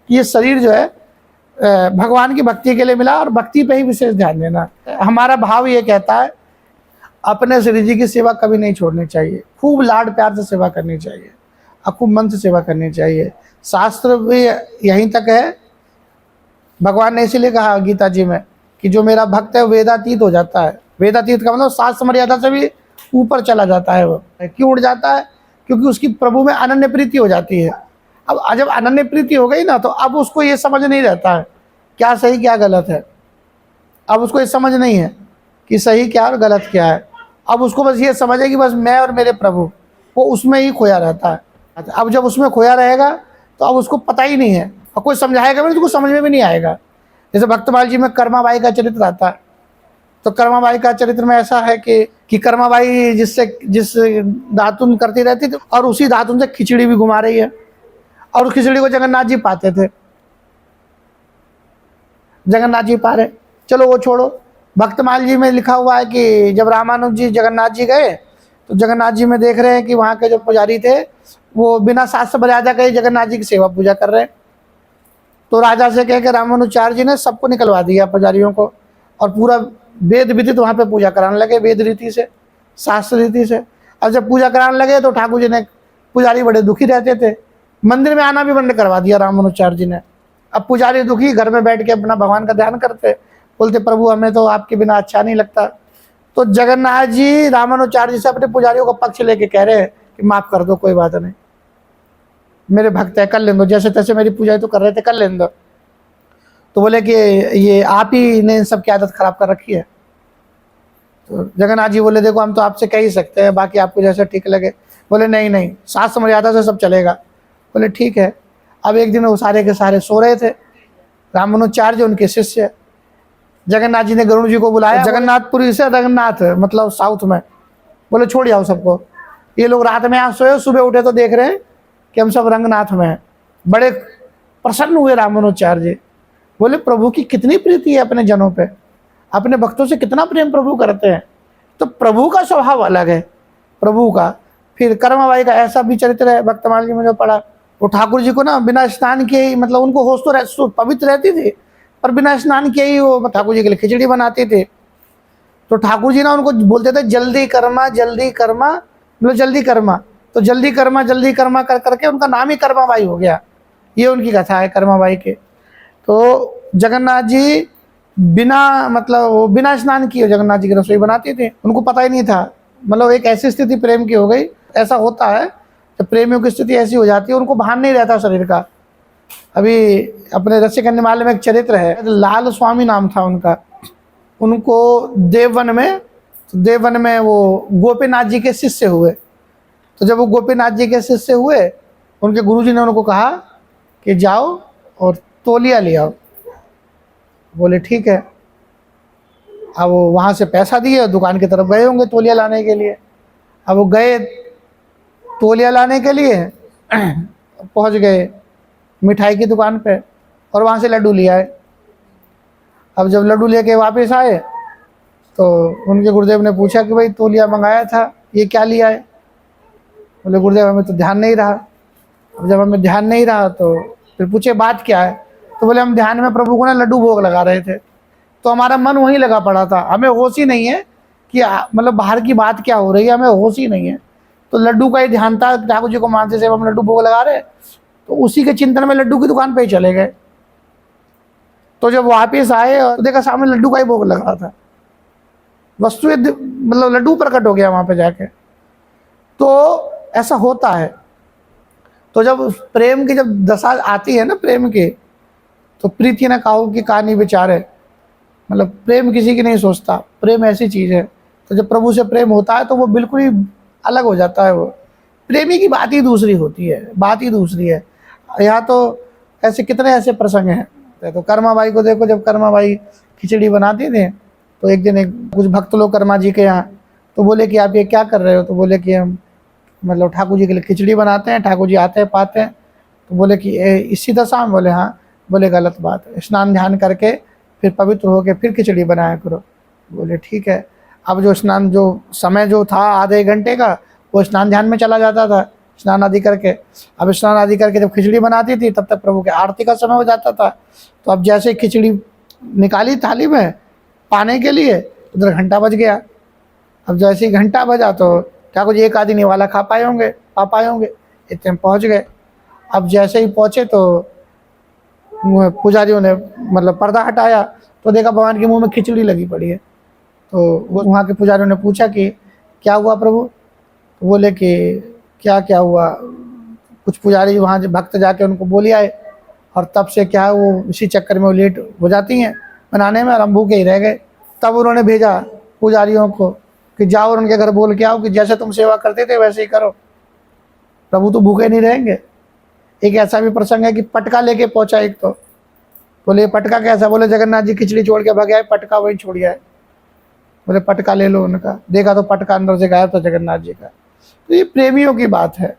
कि ये शरीर जो है भगवान की भक्ति के लिए मिला और भक्ति पे ही विशेष ध्यान देना। हमारा भाव ये कहता है अपने शरीर जी की सेवा कभी नहीं छोड़नी चाहिए, खूब लाड प्यार से सेवा करनी चाहिए और खूब मन से सेवा करनी चाहिए। शास्त्र भी यहीं तक है, भगवान ने इसीलिए कहा गीता जी में कि जो मेरा भक्त है वेदातीत हो जाता है। वेदातीत का मतलब शास्त्र मर्यादा से भी ऊपर चला जाता है। वो क्यों उड़ जाता है? क्योंकि उसकी प्रभु में अनन्य प्रीति हो जाती है। अब जब अनन्य प्रीति हो गई ना, तो अब उसको ये समझ नहीं रहता है क्या सही क्या गलत है। अब उसको ये समझ नहीं है कि सही क्या और गलत क्या है। अब उसको बस ये समझ है कि बस मैं और मेरे प्रभु, वो उसमें ही खोया रहता है। अब जब उसमें खोया रहेगा तो अब उसको पता ही नहीं है, और कोई समझाएगा भी तो कुछ समझ में भी नहीं आएगा। जैसे भक्तमाल जी में कर्माबाई का चरित्र आता है, तो कर्माबाई का चरित्र में ऐसा है कि कर्माबाई जिस दातुन करती रहती थी और उसी दातुन से खिचड़ी भी घुमा रही है, और उस खिचड़ी को जगन्नाथ जी पाते थे। जगन्नाथ जी पा रहे, चलो वो छोड़ो। भक्तमाल जी में लिखा हुआ है कि जब रामानुज जी जगन्नाथ जी गए तो जगन्नाथ जी में देख रहे हैं कि वहाँ के जो पुजारी थे वो बिना शास्त्र मर्यादा के जगन्नाथ जी की सेवा पूजा कर रहे हैं। तो राजा से कह के रामानुचार्य जी ने सबको निकलवा दिया पुजारियों को, और पूरा वेद विदित वहाँ पे पूजा कराने लगे, वेद रीति से, शास्त्र रीति से। अब जब पूजा कराने लगे तो ठाकुर जी ने, पुजारी बड़े दुखी रहते थे, मंदिर में आना भी बंद करवा दिया रामानुचार्य जी ने। अब पुजारी दुखी घर में बैठ के अपना भगवान का ध्यान करते, बोलते प्रभु हमें तो आपके बिना अच्छा नहीं लगता। तो जगन्नाथ जी रामानुचार्य जी से अपने पुजारियों का पक्ष लेके कह रहे हैं कि माफ़ कर दो, कोई बात नहीं, मेरे भक्त है, कर लें दो, जैसे तैसे मेरी पूजा तो कर रहे थे, कर लें दो। तो बोले कि ये आप ही ने इन सब की आदत खराब कर रखी है। तो जगन्नाथ जी बोले देखो हम तो आपसे कह ही सकते हैं, बाकी आपको जैसा ठीक लगे। बोले नहीं नहीं, शास्त्र मर्यादा से सब चलेगा। बोले ठीक है। अब एक दिन वो सारे के सारे सो रहे थे, रामानुचार्य उनके शिष्य, जगन्नाथ जी ने गरुड़ जी को बुलाया, जगन्नाथपुरी से जगन्नाथ मतलब साउथ में, बोले छोड़ जाओ सबको, ये लोग रात में यहाँ सोए, सुबह उठे तो देख रहे हैं कि हम सब रंगनाथ में हैं। बड़े प्रसन्न हुए रामानुचार्य जी, बोले प्रभु की कितनी प्रीति है अपने जनों पे, अपने भक्तों से कितना प्रेम प्रभु करते हैं। तो प्रभु का स्वभाव अलग है, प्रभु का। फिर कर्माबाई का ऐसा भी चरित्र है, भक्तमाल जी में जो पढ़ा, वो ठाकुर जी को ना बिना स्नान किए ही, मतलब उनको होश तो पवित्र रहती थी, पर बिना स्नान किए ही वो ठाकुर जी के लिए खिचड़ी बनाते थे। तो ठाकुर जी ना उनको बोलते थे जल्दी कर्मा जल्दी कर्मा, मतलब जल्दी कर्मा। तो जल्दी कर्मा कर करके उनका नाम ही कर्माबाई हो गया। ये उनकी कथा है कर्माबाई के। तो जगन्नाथ जी बिना स्नान किए जगन्नाथ जी की रसोई बनाते थे, उनको पता ही नहीं था। मतलब एक ऐसी स्थिति प्रेम की हो गई, ऐसा होता है जब प्रेमियों की स्थिति ऐसी हो जाती है, उनको भान नहीं रहता शरीर का। अभी अपने रसिक अन्यमाल में एक चरित्र है, लाल स्वामी नाम था उनका। उनको देववन में वो गोपीनाथ जी के शिष्य हुए। तो जब वो गोपीनाथ जी के शिष्य हुए, उनके गुरुजी ने उनको कहा कि जाओ और तौलिया ले आओ। बोले ठीक है। अब वो वहाँ से पैसा दिए, दुकान की तरफ गए होंगे तौलिया लाने के लिए। अब वो गए तौलिया लाने के लिए, पहुँच गए मिठाई की दुकान पे और वहाँ से लड्डू ले आए। अब जब लड्डू लेके वापस आए तो उनके गुरुदेव ने पूछा कि भाई तौलिया मंगाया था, ये क्या लिया है? बोले गुरुदेव हमें तो ध्यान नहीं रहा। अब जब हमें ध्यान नहीं रहा तो फिर पूछे बात क्या है? तो बोले हम ध्यान में प्रभु को ना लड्डू भोग लगा रहे थे, तो हमारा मन वहीं लगा पड़ा था, हमें होश ही नहीं है कि मतलब बाहर की बात क्या हो रही है, हमें होश ही नहीं है। तो लड्डू का ही ध्यान था, ठाकुर जी को मानते से हम लड्डू भोग लगा रहे, तो उसी के चिंतन में लड्डू की दुकान पे ही चले गए। तो जब वापिस आए तो देखा सामने लड्डू का ही भोग लगा था, वस्तु मतलब लड्डू प्रकट हो गया वहाँ पे जाके। तो ऐसा होता है। तो जब प्रेम की जब दशा आती है ना प्रेम की, तो प्रीति न काहू की कहानी विचारे, मतलब प्रेम किसी की नहीं सोचता, प्रेम ऐसी चीज़ है। तो जब प्रभु से प्रेम होता है तो वो बिल्कुल ही अलग हो जाता है। वो प्रेमी की बात ही दूसरी होती है, बात ही दूसरी है। यहाँ तो ऐसे कितने ऐसे प्रसंग हैं। तो कर्माबाई को देखो, जब कर्माबाई खिचड़ी बनाती थी तो एक दिन कुछ भक्त लोग कर्मा जी के यहाँ, तो बोले कि आप ये क्या कर रहे हो? तो बोले कि हम मतलब ठाकुर जी के लिए खिचड़ी बनाते हैं, ठाकुर जी आते हैं पाते हैं। तो बोले कि इसी दशा में? बोले हाँ। बोले गलत बात है, स्नान ध्यान करके फिर पवित्र होकर फिर खिचड़ी बनाया करो। बोले ठीक है। अब जो स्नान जो समय जो था आधे घंटे का, वो स्नान ध्यान में चला जाता था, स्नान आदि करके। अब स्नान आदि करके जब खिचड़ी बनाती थी तब तक प्रभु के आरती का समय हो जाता था। तो अब जैसे ही खिचड़ी निकाली थाली में पाने के लिए, उधर घंटा बज गया। अब जैसे ही घंटा बजा तो क्या कुछ एक आदमी वाला पा पाए होंगे, इतने में पहुँच गए। अब जैसे ही पहुँचे तो पुजारियों ने मतलब पर्दा हटाया तो देखा भगवान के मुंह में खिचड़ी लगी पड़ी है। तो वो वहाँ के पुजारियों ने पूछा कि क्या हुआ प्रभु? तो बोले कि क्या हुआ? कुछ पुजारी वहाँ भक्त जाके उनको बोली आए, और तब से क्या है वो इसी चक्कर में वो लेट हो जाती हैं बनाने में, और हम भूखे ही रह गए। तब उन्होंने भेजा पुजारियों को कि जाओ और उनके घर बोल के आओ कि जैसे तुम सेवा करते थे वैसे ही करो, प्रभु तो भूखे नहीं रहेंगे। एक ऐसा भी प्रसंग है कि पटका लेके पहुंचा एक, तो बोले पटका कैसा? बोले जगन्नाथ जी खिचड़ी छोड़ के भग आए, पटका वही छोड़ गया है। बोले पटका ले लो उनका, देखा तो पटका अंदर से गायब था जगन्नाथ जी का। तो ये प्रेमियों की बात है।